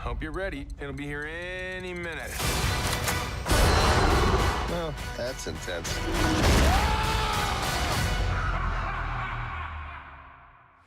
Hope you're ready. It'll be here any minute. Well, that's intense.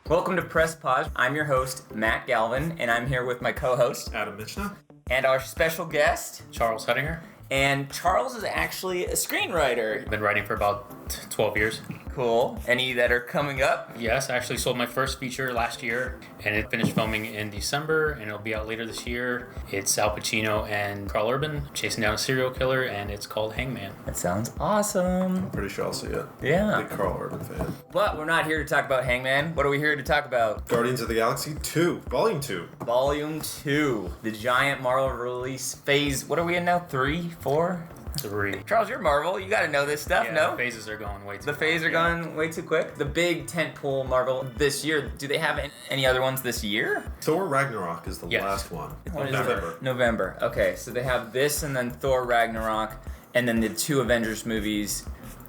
Welcome to Press Pause. I'm your host, Matt Galvin, and I'm here with my co-host, Adam Michna, and our special guest, Charles Huttinger. And Charles is actually a screenwriter. I've been writing for about 12 years. Cool. Any that are coming up? Yes, I actually sold my first feature last year, and it finished filming in December, and it'll be out later this year. It's Al Pacino and Carl Urban chasing down a serial killer, and it's called Hangman. That sounds awesome. I'm pretty sure I'll see it. Yeah. Big Carl Urban fan. But we're not here to talk about Hangman. What are we here to talk about? Guardians of the Galaxy 2, Volume 2. Volume 2. The giant Marvel release phase. What are we in now? 3? 4? 3. Charles, you're Marvel. You gotta know this stuff, Yeah, no? the phases are going way too The phases are going way too quick. The big tentpole Marvel this year. Do they have any other ones this year? Thor Ragnarok is the Yes. last one. What is November. it? November. Okay, so they have this and then Thor Ragnarok, and then the 2 Avengers movies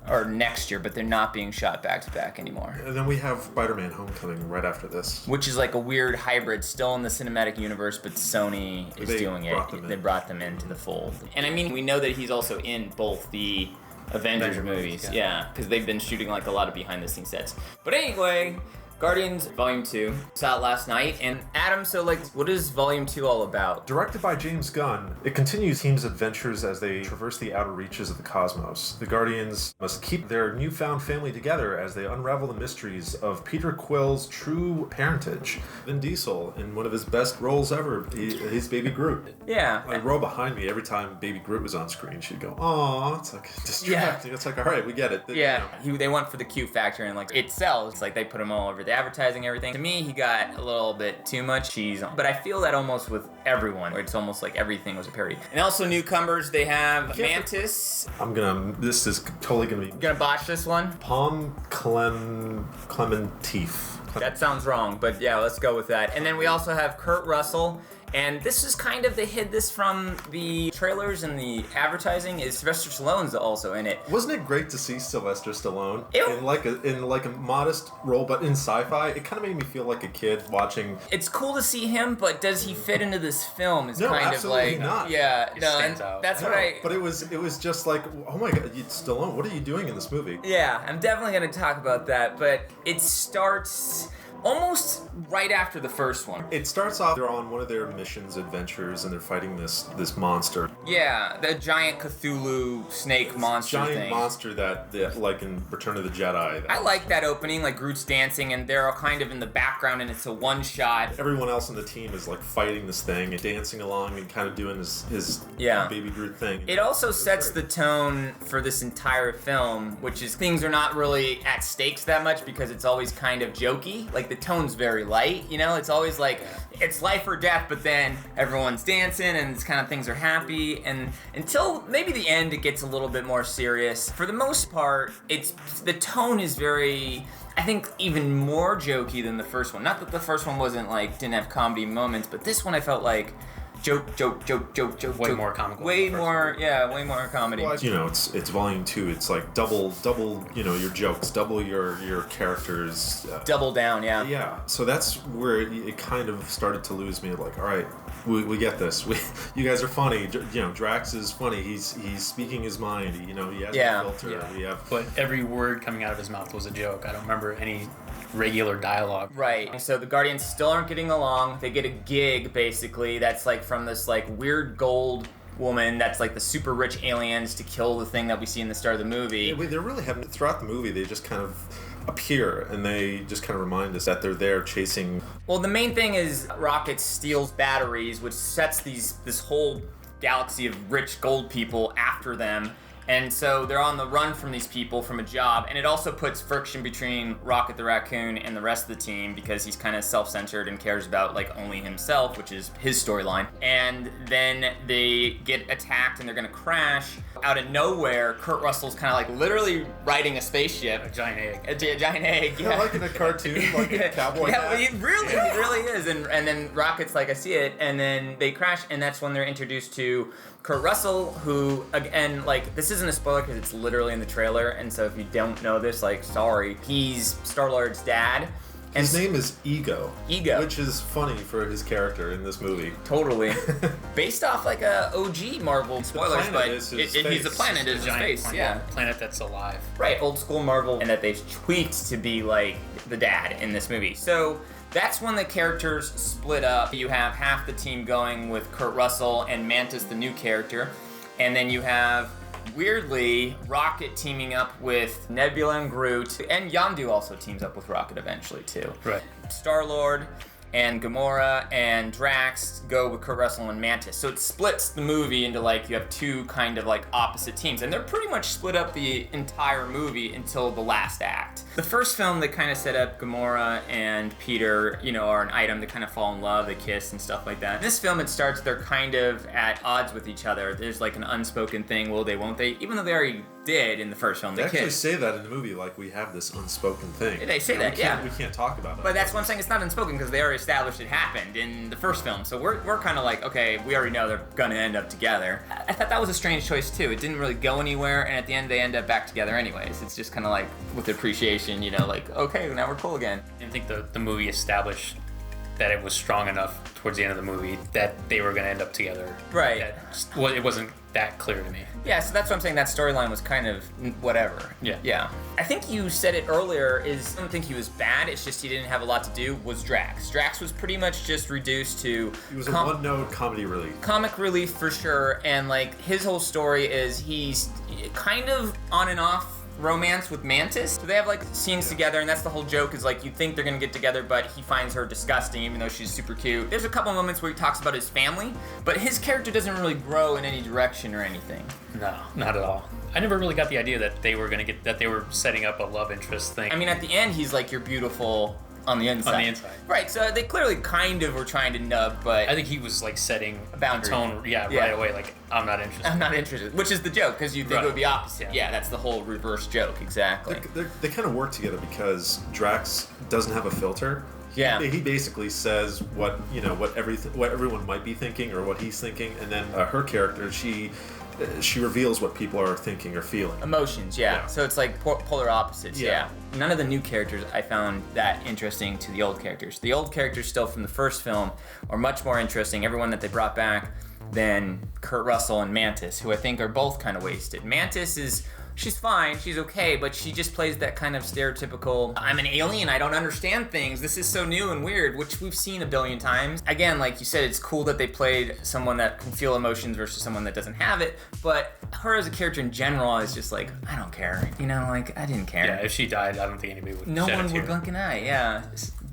are next year, but they're not being shot back to back anymore. And then we have Spider-Man Homecoming right after this. Which is like a weird hybrid, still in the cinematic universe, but Sony is doing it. They brought them into the fold. And I mean, we know that he's also in both the Avengers movies. Yeah, because they've been shooting like a lot of behind the scenes sets. But anyway, Guardians Volume 2 saw it last night. And Adam, so like, what is Volume 2 all about? Directed by James Gunn, it continues team's adventures as they traverse the outer reaches of the cosmos. The Guardians must keep their newfound family together as they unravel the mysteries of Peter Quill's true parentage. Vin Diesel, in one of his best roles ever, he's Baby Groot. Yeah. A row behind me, every time Baby Groot was on screen, she'd go, "Aw," it's like distracting. Yeah. It's like, all right, we get it. Yeah, they went for the Q factor, and like it sells. It's like they put him all over the advertising, everything. To me, he got a little bit too much cheese on. But I feel that almost with everyone, where it's almost like everything was a parody. And also newcomers, they have Mantis. This is totally gonna be. Gonna botch this one? Palm Clementif. That sounds wrong, but yeah, let's go with that. And then we also have Kurt Russell. And this is kind of, they hid this from the trailers and the advertising, is Sylvester Stallone's also in it. Wasn't it great to see Sylvester Stallone in like a modest role, but in sci-fi? It kind of made me feel like a kid watching. It's cool to see him, but does he fit into this film? It's No, kind absolutely of like, not. Yeah, It no, stands and out. that's No, what I. But it was just like, oh my God, Stallone, what are you doing in this movie? Yeah, I'm definitely gonna talk about that, but it starts almost right after the first one. It starts off, they're on one of their missions, adventures, and they're fighting this monster. Yeah, the giant Cthulhu snake monster Giant thing. monster that, like in Return of the Jedi. I like that opening, like Groot's dancing, and they're all kind of in the background, and it's a one-shot. Everyone else on the team is like fighting this thing and dancing along and kind of doing his Baby Groot thing. It also sets the tone for this entire film, which is things are not really at stakes that much because it's always kind of jokey. Like the tone's very light, you know? It's always like, it's life or death, but then everyone's dancing and it's kind of things are happy. And until maybe the end, it gets a little bit more serious. For the most part, the tone is very, I think, even more jokey than the first one. Not that the first one didn't have comedy moments, but this one I felt like joke. Way more comical. Way more comedy. Well, it's volume 2. It's like double, your jokes, double your characters. Double down, yeah. Yeah. So that's where it kind of started to lose me. Like, all right, we get this. You guys are funny. Drax is funny. He's speaking his mind. He has no filter. Yeah. But every word coming out of his mouth was a joke. I don't remember any regular dialogue. Right. So the Guardians still aren't getting along. They get a gig, basically, that's like from this like weird gold woman that's like the super rich aliens to kill the thing that we see in the start of the movie. Yeah, they're really having, throughout the movie, they just kind of appear and they just kind of remind us that they're there chasing. Well, the main thing is Rocket steals batteries, which sets this whole galaxy of rich gold people after them. And so they're on the run from these people from a job, and it also puts friction between Rocket the Raccoon and the rest of the team because he's kind of self-centered and cares about like only himself, which is his storyline. And then they get attacked and they're gonna crash. Out of nowhere, Kurt Russell's kind of like literally riding a spaceship. A giant egg. A giant egg, yeah. Like in a cartoon, like a cowboy Yeah, hat. he really is. And then Rocket's like, I see it, and then they crash, and that's when they're introduced to Kurt Russell, who, again, like, this isn't a spoiler because it's literally in the trailer, and so if you don't know this, like, sorry. He's Star-Lord's dad. His name is Ego. Ego. Which is funny for his character in this movie. Totally. Based off like a OG Marvel spoilers, but is his he's a face. planet, is his Giant face. planet, Yeah. planet that's alive. Right, old school Marvel, and that they've tweaked to be like the dad in this movie. So that's when the characters split up. You have half the team going with Kurt Russell and Mantis, the new character, and then you have, weirdly, Rocket teaming up with Nebula and Groot, and Yondu also teams up with Rocket eventually too. Right. Star-Lord and Gamora and Drax go with Kurt Russell and Mantis. So it splits the movie into like, you have two kind of like opposite teams. And they're pretty much split up the entire movie until the last act. The first film, they kind of set up Gamora and Peter, you know, are an item. They kind of fall in love, they kiss and stuff like that. This film, it starts, they're kind of at odds with each other. There's like an unspoken thing, will they, won't they? Even though they already did in the first film, They they actually kissed. say that in the movie, like we have this unspoken thing. They say that, we can't- yeah. We can't talk about it. But that's what I'm saying, it's not unspoken because they already established it happened in the first film. So we're kind of like, okay, we already know they're gonna end up together. I thought that was a strange choice too. It didn't really go anywhere, and at the end they end up back together anyways. It's just kind of like with appreciation, you know, like, okay, now we're cool again. I think the movie established that it was strong enough towards the end of the movie that they were going to end up together. Right. Well, it wasn't that clear to me. Yeah, so that's what I'm saying, that storyline was kind of whatever. Yeah. Yeah. I think you said it earlier, I don't think he was bad, it's just he didn't have a lot to do, was Drax. Drax was pretty much just reduced to... He was a one-note comedy relief. Comic relief for sure, and like his whole story is he's kind of on and off romance with Mantis. So they have like scenes together, and that's the whole joke, is like you think they're gonna get together, but he finds her disgusting even though she's super cute. There's a couple moments where he talks about his family, but his character doesn't really grow in any direction or anything. No, not at all. I never really got the idea that they were setting up a love interest thing. I mean, at the end he's like, you're beautiful on the inside. On the inside. Right, so they clearly kind of were trying to nub, but I think he was like setting a boundary. tone, Yeah. right away. Like, I'm not interested. I'm not interested, which is the joke, because you think it would be opposite. Yeah. Yeah, that's the whole reverse joke, exactly. They kind of work together because Drax doesn't have a filter. Yeah. He basically says what everyone might be thinking or what he's thinking, and then her character, she reveals what people are thinking or feeling. Emotions, yeah. Yeah. So it's like polar opposites, Yeah. yeah. None of the new characters I found that interesting to the old characters. The old characters still from the first film are much more interesting, everyone that they brought back, than Kurt Russell and Mantis, who I think are both kind of wasted. Mantis is... She's fine, she's okay, but she just plays that kind of stereotypical, I'm an alien, I don't understand things, this is so new and weird, which we've seen a billion times. Again, like you said, it's cool that they played someone that can feel emotions versus someone that doesn't have it, but her as a character in general is just like, I don't care, you know, like, I didn't care. Yeah, if she died, I don't think anybody would No shed a one tear. would blink an eye, yeah.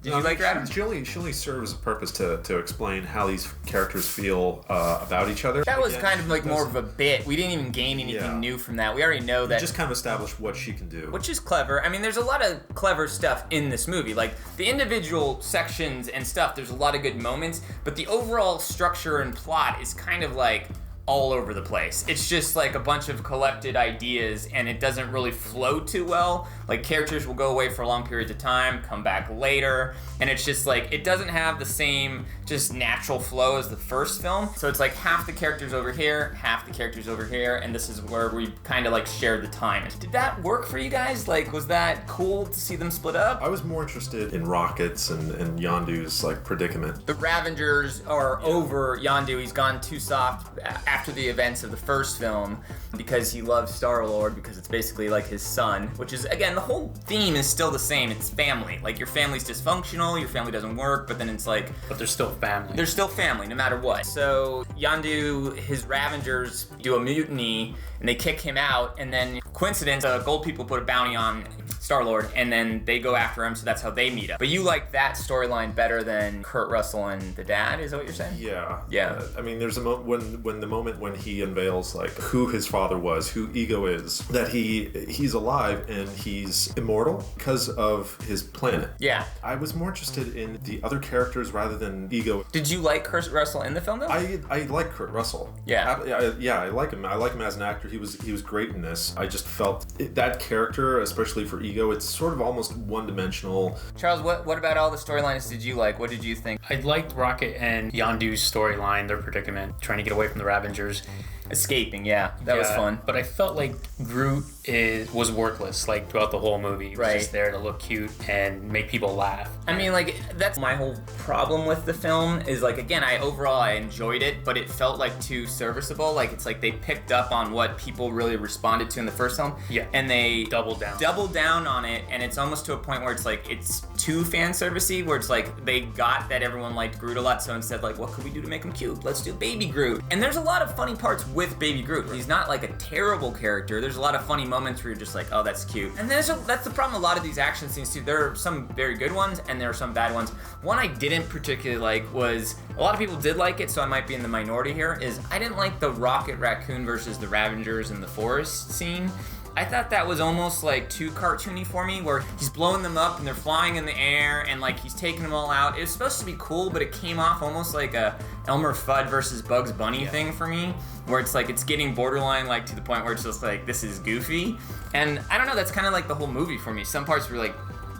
Did you like her, Adam? She only serves a purpose to explain how these characters feel about each other. That was Again, kind of like more doesn't- of a bit. We didn't even gain anything Yeah. new from that. We already know that. Just kind of establish what she can do. Which is clever. I mean, there's a lot of clever stuff in this movie. Like, the individual sections and stuff, there's a lot of good moments, but the overall structure and plot is kind of like all over the place. It's just like a bunch of collected ideas, and it doesn't really flow too well. Like, characters will go away for long periods of time, come back later, and it's just like, it doesn't have the same just natural flow as the first film. So it's like half the characters over here, half the characters over here, and this is where we kind of like shared the time. Did that work for you guys? Like, was that cool to see them split up? I was more interested in Rocket's and Yondu's like predicament. The Ravengers are over Yondu. He's gone too soft after the events of the first film because he loves Star-Lord, because it's basically like his son, which is, again, the whole theme is still the same. It's family. Like, your family's dysfunctional, your family doesn't work, but then it's like, But they're still family. they're still family, no matter what. So Yondu, his Ravengers do a mutiny, and they kick him out, and then, coincidence, gold people put a bounty on Star-Lord, and then they go after him, so that's how they meet up. But you like that storyline better than Kurt Russell and the dad, is that what you're saying? Yeah. Yeah. I mean, there's a moment when he unveils like who his father was, who Ego is, that he's alive and he's immortal because of his planet. Yeah. I was more interested in the other characters rather than Ego. Did you like Kurt Russell in the film, though? I like Kurt Russell. Yeah. I like him. I like him as an actor. He was great in this. I just felt that character, especially for Ego, it's sort of almost one-dimensional. Charles, what about all the storylines did you like? What did you think? I liked Rocket and Yondu's storyline, their predicament, trying to get away from the Ravengers Ravengers. Escaping, yeah. That was fun. But I felt like Groot was worthless, like, throughout the whole movie. He was just there to look cute and make people laugh. I mean, like, that's my whole problem with the film is, like, again, I enjoyed it, but it felt, like, too serviceable. Like, it's like they picked up on what people really responded to in the first film. Yeah. And they doubled down on it, and it's almost to a point where it's, like, it's too fan servicey, where it's, like, they got that everyone liked Groot a lot, so instead, like, what could we do to make him cute? Let's do Baby Groot. And there's a lot of funny parts with Baby Groot. He's not, like, a terrible character. There's a lot of funny moments where you're just like, oh, that's cute. And that's the problem a lot of these action scenes too. There are some very good ones and there are some bad ones. One I didn't particularly like was, a lot of people did like it, so I might be in the minority here, is I didn't like the Rocket Raccoon versus the Ravengers in the forest scene. I thought that was almost like too cartoony for me, where he's blowing them up and they're flying in the air and like he's taking them all out. It was supposed to be cool, but it came off almost like a Elmer Fudd versus Bugs Bunny thing for me, where it's like it's getting borderline like to the point where it's just like, this is goofy. And I don't know, that's kind of like the whole movie for me. Some parts were like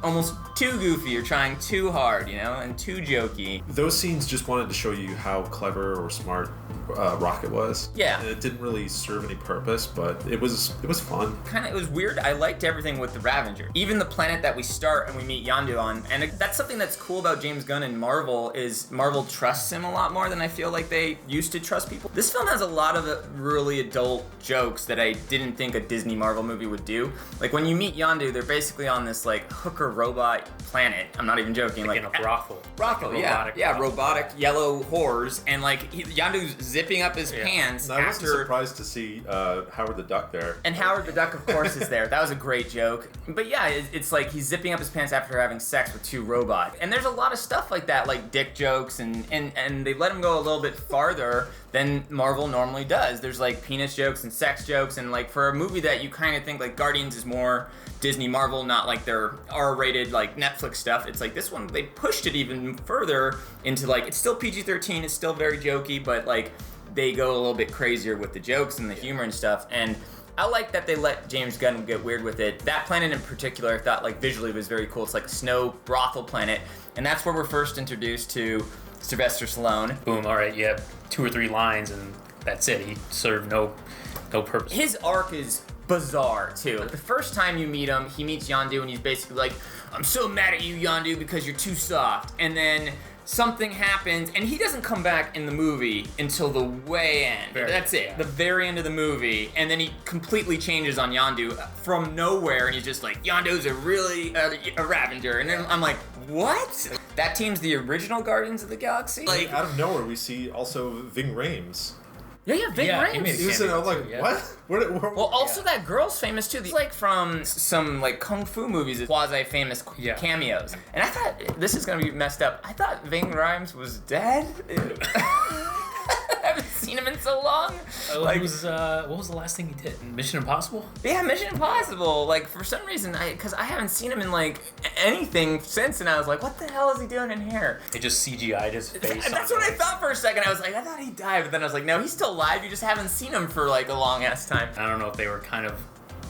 almost too goofy or trying too hard, you know, and too jokey. Those scenes just wanted to show you how clever or smart Rocket was. Yeah. And it didn't really serve any purpose, but it was fun. It was weird. I liked everything with the Ravenger. Even the planet that we start and we meet Yondu on, and that's something that's cool about James Gunn and Marvel, is Marvel trusts him a lot more than I feel like they used to trust people. This film has a lot of really adult jokes that I didn't think a Disney Marvel movie would do. Like when you meet Yondu, they're basically on this like hooker robot planet. I'm not even joking. Like in a brothel. Brothel, yeah, robotic yellow whores, and like Yondu's zipping up his pants. I wasn't surprised to see Howard the Duck there. And Howard the Duck, of course, is there. That was a great joke. But yeah, it's like he's zipping up his pants after having sex with two robots. And there's a lot of stuff like that, like dick jokes, and they let him go a little bit farther than Marvel normally does. There's like penis jokes and sex jokes, and like for a movie that you kind of think like Guardians is more Disney Marvel, not like their R-rated like Netflix stuff. It's like this one, they pushed it even further into like, it's still PG-13, it's still very jokey, but like they go a little bit crazier with the jokes and the humor and stuff. And I like that they let James Gunn get weird with it. That planet in particular, I thought like visually was very cool. It's like a snow brothel planet, and that's where we're first introduced to Sylvester Stallone. Boom, all right, yeah, 2 or 3 lines and that's it. He served no purpose. His arc is bizarre too. Like, the first time you meet him, he meets Yondu and he's basically like, I'm so mad at you, Yondu, because you're too soft. And then something happens, and he doesn't come back in the movie until the way end. That's it, the very end of the movie, and then he completely changes on Yondu from nowhere, and he's just like, Yondu's a really a Ravenger, and then I'm like, what? That team's the original Guardians of the Galaxy? Like out of nowhere, we see also Ving Rhames. Yeah, Ving Rhames. He was I'm like, what? Well, also that girl's famous too. He's like from some like kung fu movies, quasi-famous cameos. And I thought, this is gonna be messed up, I thought Ving Rhames was dead. I haven't seen him in so long. What was the last thing he did? Mission Impossible? Yeah, Mission Impossible. Like, for some reason, because I haven't seen him in, like, anything since, and I was like, what the hell is he doing in here? They just CGI'd his face. That's what I thought for a second. I was like, I thought he died, but then I was like, no, he's still alive. You just haven't seen him for, like, a long-ass time. I don't know if they were kind of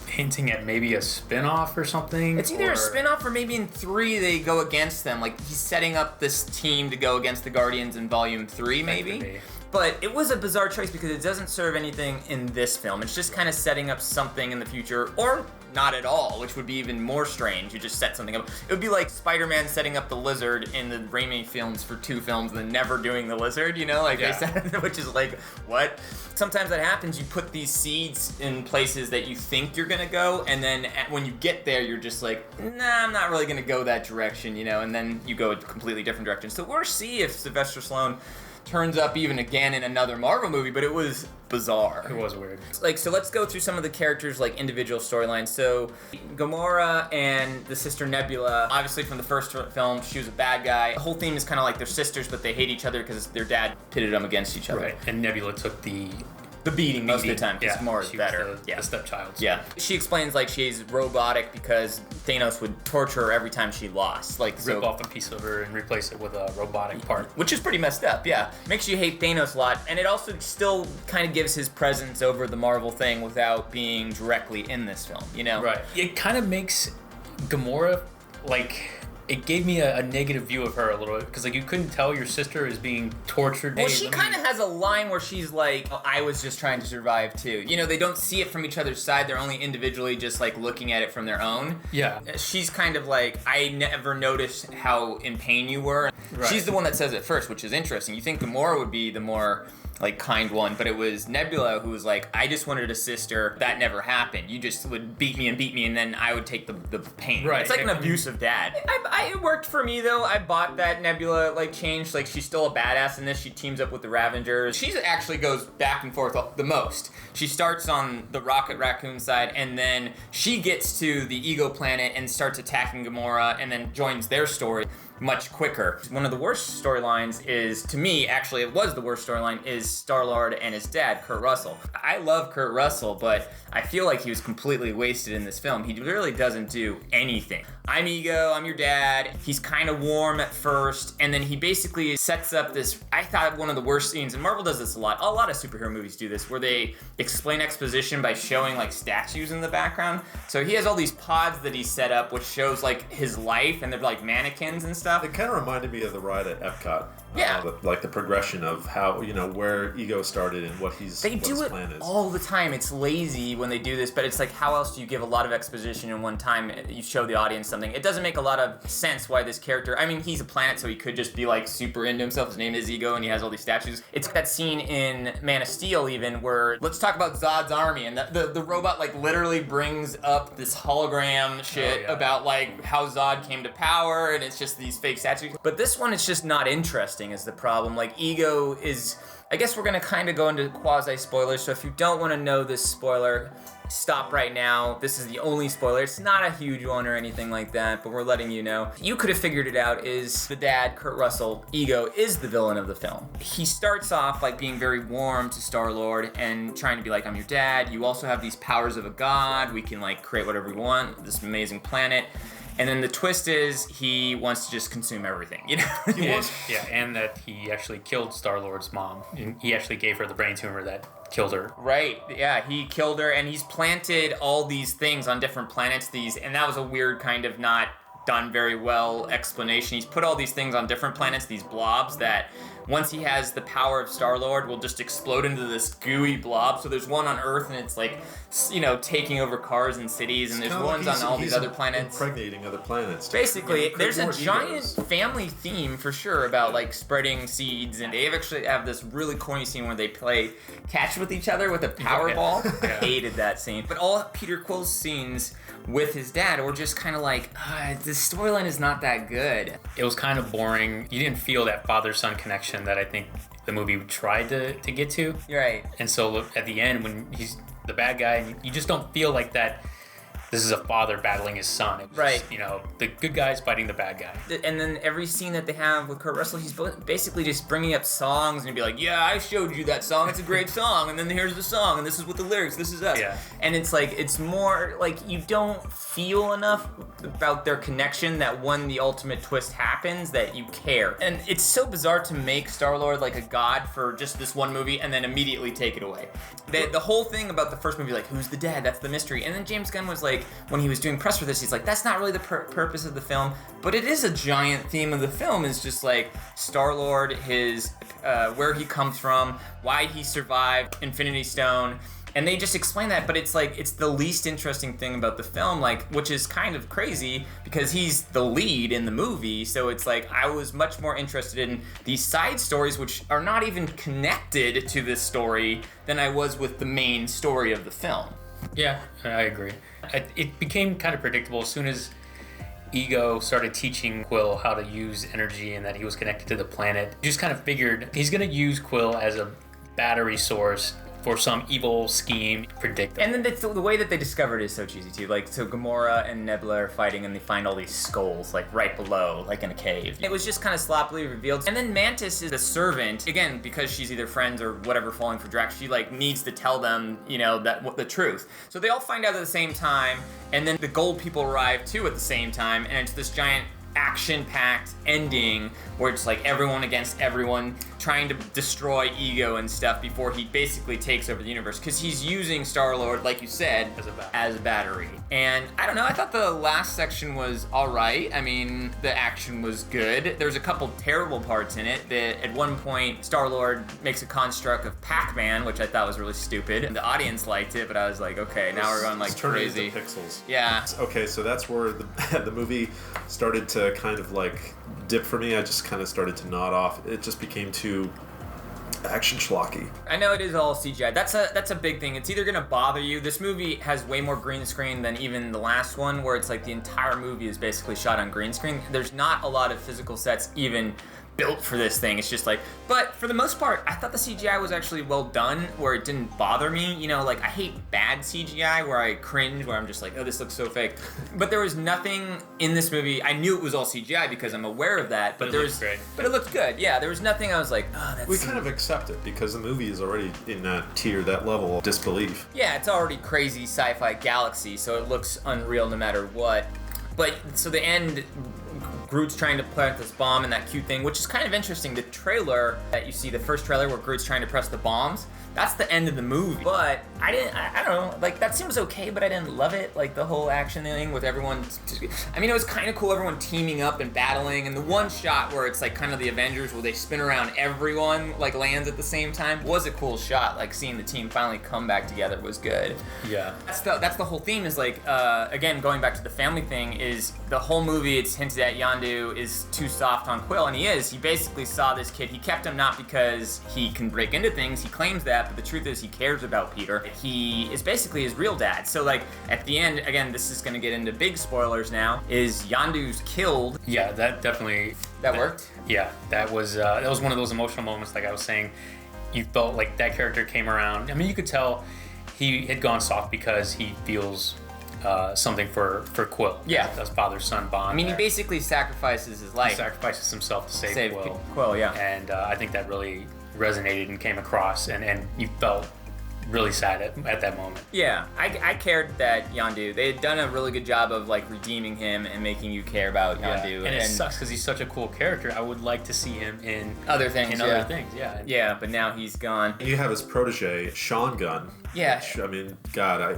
hinting at maybe a spin-off or something. It's either a spin-off or maybe in 3 they go against them. Like, he's setting up this team to go against the Guardians in Volume 3, maybe. But it was a bizarre choice because it doesn't serve anything in this film. It's just kind of setting up something in the future, or not at all, which would be even more strange. You just set something up. It would be like Spider-Man setting up the lizard in the Raimi films for 2 films and then never doing the lizard, you know? Like they said, which is like, what? Sometimes that happens. You put these seeds in places that you think you're gonna go, and then when you get there, you're just like, nah, I'm not really gonna go that direction, you know? And then you go a completely different direction. So we'll see if Sylvester Stallone turns up even again in another Marvel movie, but it was bizarre. It was weird. Like, so let's go through some of the characters, like individual storylines. So Gamora and the sister Nebula, obviously from the first film, she was a bad guy. The whole theme is kind of like they're sisters, but they hate each other because their dad pitted them against each other. Right, and Nebula took the beating most of the time, because more is better. The stepchild. Yeah. She explains like she's robotic because Thanos would torture her every time she lost. Like rip off a piece of her and replace it with a robotic part. Which is pretty messed up, yeah. Makes you hate Thanos a lot, and it also still kind of gives his presence over the Marvel thing without being directly in this film, you know? Right. It kind of makes Gamora, like, it gave me a negative view of her a little bit, because like you couldn't tell your sister is being tortured. Well, she kind of has a line where she's like, oh, I was just trying to survive too. You know, they don't see it from each other's side. They're only individually just like looking at it from their own. Yeah. She's kind of like, I never noticed how in pain you were. Right. She's the one that says it first, which is interesting. You think Gamora would be the more like kind one, but it was Nebula who was like, I just wanted a sister. That never happened. You just would beat me, and then I would take the pain. Right. It's like an abusive dad. It worked for me though. I bought that Nebula like change. Like she's still a badass in this. She teams up with the Ravengers. She actually goes back and forth the most. She starts on the Rocket Raccoon side, and then she gets to the Ego planet and starts attacking Gamora, and then joins their story much quicker. One of the worst storylines is, to me, actually it was the worst storyline, is Star-Lord and his dad, Kurt Russell. I love Kurt Russell, but I feel like he was completely wasted in this film. He really doesn't do anything. I'm Ego, I'm your dad. He's kind of warm at first, and then he basically sets up this, I thought one of the worst scenes, and Marvel does this a lot of superhero movies do this, where they explain exposition by showing like statues in the background. So he has all these pods that he set up, which shows like his life, and they're like mannequins and stuff. It kind of reminded me of the ride at Epcot. Yeah. The progression of how, where Ego started and what his plan is. All the time. It's lazy when they do this, but it's like, how else do you give a lot of exposition in one time? You show the audience something. It doesn't make a lot of sense why this character, I mean, he's a planet, so he could just be like super into himself. His name is Ego, and he has all these statues. It's that scene in Man of Steel even where, let's talk about Zod's army, and the robot like literally brings up this hologram shit about like how Zod came to power, and it's just these fake statues. But this one, it's just not interesting is the problem. Like, Ego is, I guess we're gonna kind of go into quasi-spoilers, so if you don't want to know this spoiler, stop right now. This is the only spoiler. It's not a huge one or anything like that, but we're letting you know. You could have figured it out, is the dad, Kurt Russell, Ego, is the villain of the film. He starts off like being very warm to Star-Lord and trying to be like, I'm your dad. You also have these powers of a god. We can like create whatever we want, this amazing planet. And then the twist is he wants to just consume everything, And that he actually killed Star-Lord's mom. And he actually gave her the brain tumor that killed her. Right, yeah, he killed her, and he's planted all these things on different planets, and that was a weird kind of not done very well explanation. He's put all these things on different planets, these blobs that once he has the power of Star-Lord will just explode into this gooey blob. So there's one on Earth, and it's like, taking over cars and cities, and there's ones on all these other planets. Impregnating other planets. Basically, there's a giant family theme for sure about like spreading seeds, and they actually have this really corny scene where they play catch with each other with a power ball. I hated that scene. But all Peter Quill's scenes with his dad were just kind of like, the storyline is not that good. It was kind of boring. You didn't feel that father-son connection that I think the movie tried to get to. You're right. And so at the end, when he's the bad guy, you just don't feel like that. This is a father battling his son. It's right. Just, the good guy's fighting the bad guy. And then every scene that they have with Kurt Russell, he's basically just bringing up songs and he'd be like, yeah, I showed you that song. It's a great song. And then here's the song. And this is what the lyrics. This is us. Yeah. And it's like, it's more like you don't feel enough about their connection that when the ultimate twist happens that you care. And it's so bizarre to make Star-Lord like a god for just this one movie and then immediately take it away. The whole thing about the first movie, like, who's the dad? That's the mystery. And then James Gunn was like, when he was doing press for this, he's like, that's not really the purpose of the film, but it is a giant theme of the film, is just like Star-Lord, his where he comes from, why he survived Infinity Stone, and they just explain that, but it's like, it's the least interesting thing about the film, like, which is kind of crazy because he's the lead in the movie, so it's like, I was much more interested in these side stories, which are not even connected to this story, than I was with the main story of the film. Yeah, I agree. It became kind of predictable as soon as Ego started teaching Quill how to use energy and that he was connected to the planet. You just kind of figured he's going to use Quill as a battery source for some evil scheme. Predictable. And then the way that they discovered it is so cheesy too. Like, so Gamora and Nebula are fighting and they find all these skulls like right below, like in a cave. It was just kind of sloppily revealed. And then Mantis is the servant, again, because she's either friends or whatever falling for Drax, she like needs to tell them, the truth. So they all find out at the same time, and then the gold people arrive too at the same time, and it's this giant action-packed ending where it's like everyone against everyone. trying to destroy Ego and stuff before he basically takes over the universe, because he's using Star-Lord, like you said, as a battery. And I don't know, I thought the last section was alright. I mean, the action was good. There's a couple terrible parts in it. That at one point, Star-Lord makes a construct of Pac-Man, which I thought was really stupid. And the audience liked it, but I was like, okay, now we're going like crazy. Into pixels. Yeah. Okay, so that's where the movie started to kind of like dip for me. I just kind of started to nod off. It just became too action schlocky. I know it is all CGI. That's a big thing. It's either gonna bother you. This movie has way more green screen than even the last one, where it's like the entire movie is basically shot on green screen. There's not a lot of physical sets even built for this thing. It's just like, but for the most part, I thought the CGI was actually well done, where it didn't bother me. You know, like I hate bad CGI where I cringe, where I'm just like, oh, this looks so fake. But there was nothing in this movie. I knew it was all CGI because I'm aware of that. But there was, great. but it looked good. Yeah, there was nothing I was like, oh, that's. We kind of accept it because the movie is already in that tier, that level of disbelief. Yeah, it's already crazy sci-fi galaxy, so it looks unreal no matter what. But so the end, Groot's trying to plant this bomb and that cute thing, which is kind of interesting. The trailer that you see, the first trailer where Groot's trying to press the bombs, that's the end of the movie. But I don't know, like that seems okay, but I didn't love it. Like the whole action thing with everyone, I mean, it was kind of cool, everyone teaming up and battling, and the one shot where it's like kind of the Avengers where they spin around, everyone like lands at the same time was a cool shot. Like seeing the team finally come back together was good. Yeah. That's the whole theme is like, again, going back to the family thing, is the whole movie it's hinted at Yondu is too soft on Quill, and he is. He basically saw this kid, he kept him not because he can break into things, he claims that, but the truth is he cares about Peter. He is basically his real dad. So like at the end, again, this is gonna get into big spoilers now, is Yondu's killed. Yeah, that definitely... That worked? Yeah, that was one of those emotional moments, like I was saying. You felt like that character came around. I mean, you could tell he had gone soft because he feels something for Quill. Yeah. That's father-son bond. I mean, there. he basically sacrifices his life. He sacrifices himself to save Quill. Quill, yeah. And I think that really resonated and came across, and you felt really sad at that moment. Yeah, I cared that Yondu, they had done a really good job of like redeeming him and making you care about Yondu. Yeah. And it sucks because he's such a cool character. I would like to see him in other things. Yeah. Yeah, but now he's gone. You have his protege, Sean Gunn. Yeah. Which, I mean, God,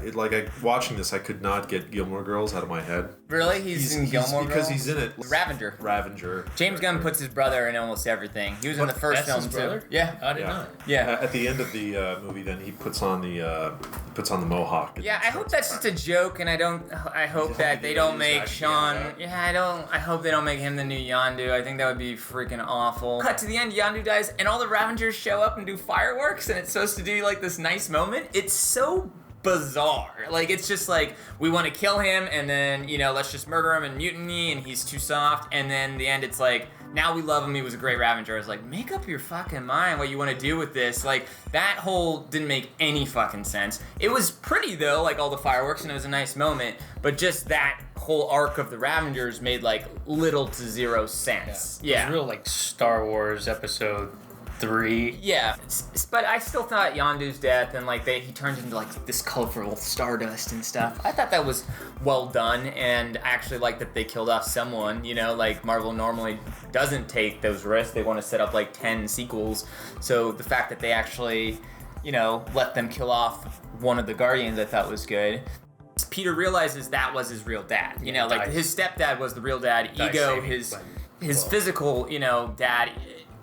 watching this, I could not get Gilmore Girls out of my head. Really? He's in Gilmore Girls? Because he's in it. Ravager. James Gunn puts his brother in almost everything. He was in the first film too. Yeah. I didn't know. Yeah. At the end of the movie, then he puts on the mohawk. Yeah, I hope that's just a joke, and I hope that they don't make Sean. I hope they don't make him the new Yondu. I think that would be freaking awful. Cut to the end, Yondu dies, and all the Ravengers show up and do fireworks, and it's supposed to do like this nice moment. It's so bizarre. Like, it's just like, we want to kill him, and then, let's just murder him and mutiny, and he's too soft, and then the end, it's like, now we love him, he was a great Ravenger. I was like, make up your fucking mind what you want to do with this. Like, that whole didn't make any fucking sense. It was pretty, though, like all the fireworks, and it was a nice moment, but just that whole arc of the Ravengers made, like, little to zero sense. Yeah. It was real, like, Star Wars Episode 3. Yeah, but I still thought Yondu's death and like he turns into like this colorful stardust and stuff. I thought that was well done, and I actually like that they killed off someone. Like Marvel normally doesn't take those risks. They want to set up like 10 sequels. So the fact that they actually, let them kill off one of the Guardians, I thought was good. Peter realizes that was his real dad. Like his stepdad was the real dad. Ego, his physical, dad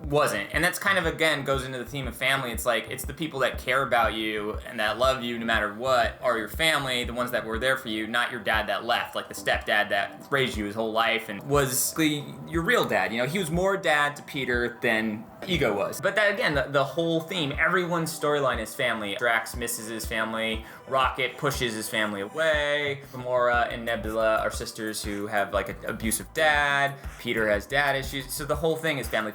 wasn't. And that's kind of, again, goes into the theme of family. It's like, it's the people that care about you and that love you no matter what are your family, the ones that were there for you, not your dad that left, like the stepdad that raised you his whole life and was your real dad. He was more dad to Peter than Ego was. But that, again, the whole theme, everyone's storyline is family. Drax misses his family, Rocket pushes his family away, Gamora and Nebula are sisters who have like an abusive dad, Peter has dad issues, so the whole thing is family.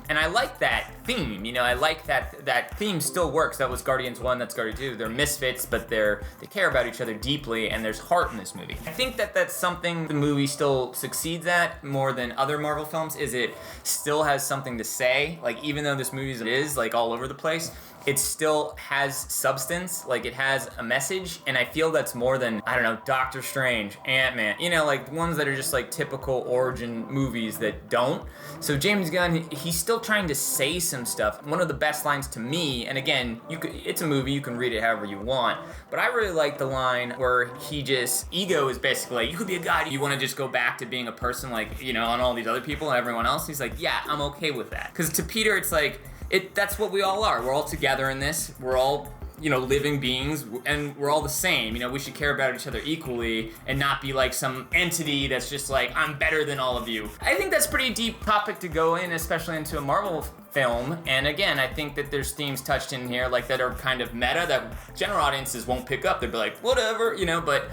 And I like that theme, I like that theme still works. That was Guardians 1, that's Guardians 2. They're misfits, but they care about each other deeply, and there's heart in this movie. I think that's something the movie still succeeds at more than other Marvel films, is it still has something to say. say, like, even though this movie is like all over the place, it still has substance, like it has a message, and I feel that's more than, I don't know, Doctor Strange, Ant-Man, you know, like ones that are just like typical origin movies that don't. So James Gunn, he's still trying to say some stuff. One of the best lines to me, and again, it's a movie, you can read it however you want, but I really like the line where Ego is basically like, you could be a god, you want to just go back to being a person like, you know, on all these other people and everyone else. He's like, yeah, I'm okay with that. Because to Peter, it's like, that's what we all are. We're all together in this. We're all, you know, living beings, and we're all the same. You know, we should care about each other equally and not be like some entity that's just like, I'm better than all of you. I think that's a pretty deep topic to go in, especially into a Marvel film. And again, I think that there's themes touched in here like that are kind of meta that general audiences won't pick up. They'll be like, whatever, you know, but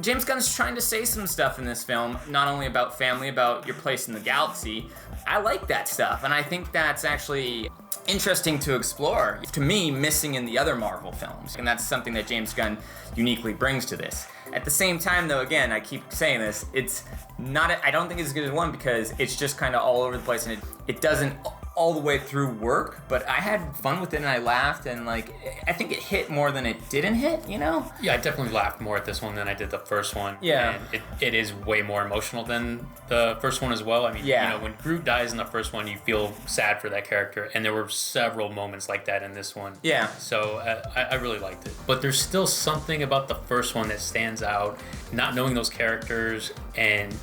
James Gunn's trying to say some stuff in this film, not only about family, about your place in the galaxy. I like that stuff, and I think that's actually interesting to explore. To me, missing in the other Marvel films, and that's something that James Gunn uniquely brings to this. At the same time, though, again, I keep saying this, it's not, I don't think it's as good as one because it's just kind of all over the place, and it doesn't all the way through work, but I had fun with it and I laughed, and like, I think it hit more than it didn't hit, you know? Yeah, I definitely laughed more at this one than I did the first one. Yeah. And it is way more emotional than the first one as well. I mean, yeah. You know, when Groot dies in the first one, you feel sad for that character, and there were several moments like that in this one. Yeah. So I really liked it. But there's still something about the first one that stands out, not knowing those characters, and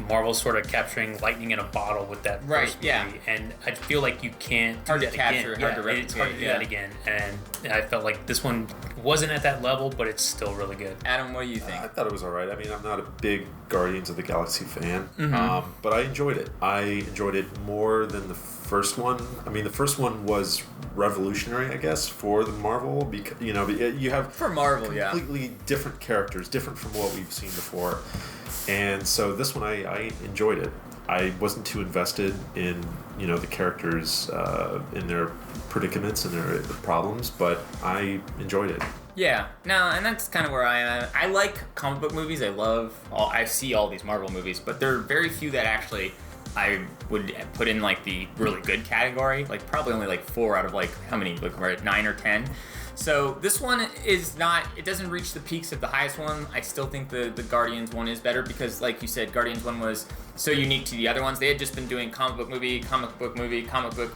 Marvel sort of capturing lightning in a bottle with that first movie, yeah. And I feel like you can't do that again. Hard to replicate, it's hard to do that again, and I felt like this one wasn't at that level, but it's still really good. Adam, what do you think? I thought it was all right. I mean, I'm not a big Guardians of the Galaxy fan, Mm-hmm. but I enjoyed it. I enjoyed it more than the first one. I mean, the first one was revolutionary, I guess, for the Marvel, because, you know, you have For Marvel, completely different characters, different from what we've seen before. And so this one, I enjoyed it. I wasn't too invested in, you know, the characters in their predicaments and their problems, but I enjoyed it. Yeah, no, and that's kind of where I am. I like comic book movies. I see all these Marvel movies, but there are very few that actually I would put in like the really good category. Like probably only like 4 out of like how many? Like we're at 9 or 10. So this one is not, it doesn't reach the peaks of the highest one. I still think the Guardians one is better because, like you said, Guardians one was so unique to the other ones. They had just been doing comic book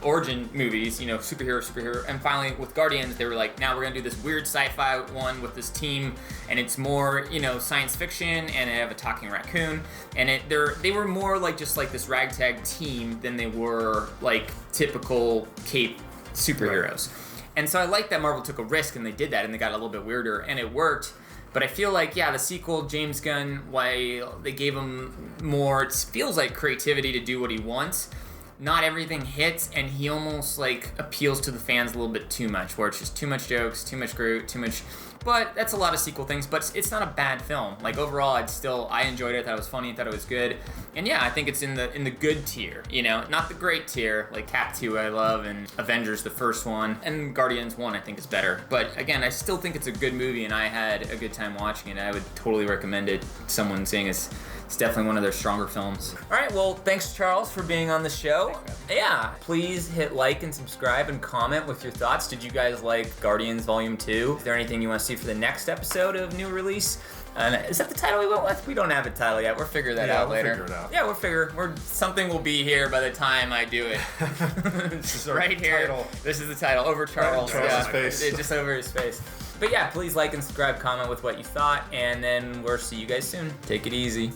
origin movies, you know, superhero. And finally with Guardians, they were like, now we're gonna do this weird sci-fi one with this team, and it's more, you know, science fiction, and they have a talking raccoon, and they were more like just like this ragtag team than they were like typical cape superheroes. Right. And so I like that Marvel took a risk and they did that and they got a little bit weirder and it worked. But I feel like, yeah, the sequel, James Gunn, why they gave him more, it feels like creativity to do what he wants. Not everything hits, and he almost like appeals to the fans a little bit too much, where it's just too much jokes, too much Groot, too much. But that's a lot of sequel things, but it's not a bad film. Like overall, I enjoyed it, thought it was funny, thought it was good. And yeah, I think it's in the good tier, you know, not the great tier, like Cap 2 I love, and Avengers the first one, and Guardians 1 I think is better. But again, I still think it's a good movie, and I had a good time watching it. I would totally recommend it to someone seeing it's definitely one of their stronger films. All right, well, thanks Charles for being on the show. Yeah, please hit like and subscribe and comment with your thoughts. Did you guys like Guardians Volume 2? Is there anything you want to see for the next episode of New Release? Is that the title we went with? We don't have a title yet. We'll figure that out later. Figure it out. Yeah, we'll figure. Something will be here by the time I do it. This is our right here. title. This is the title. Over Charles. Charles' face. It's just over his face. But yeah, please like and subscribe, comment with what you thought, and then we'll see you guys soon. Take it easy.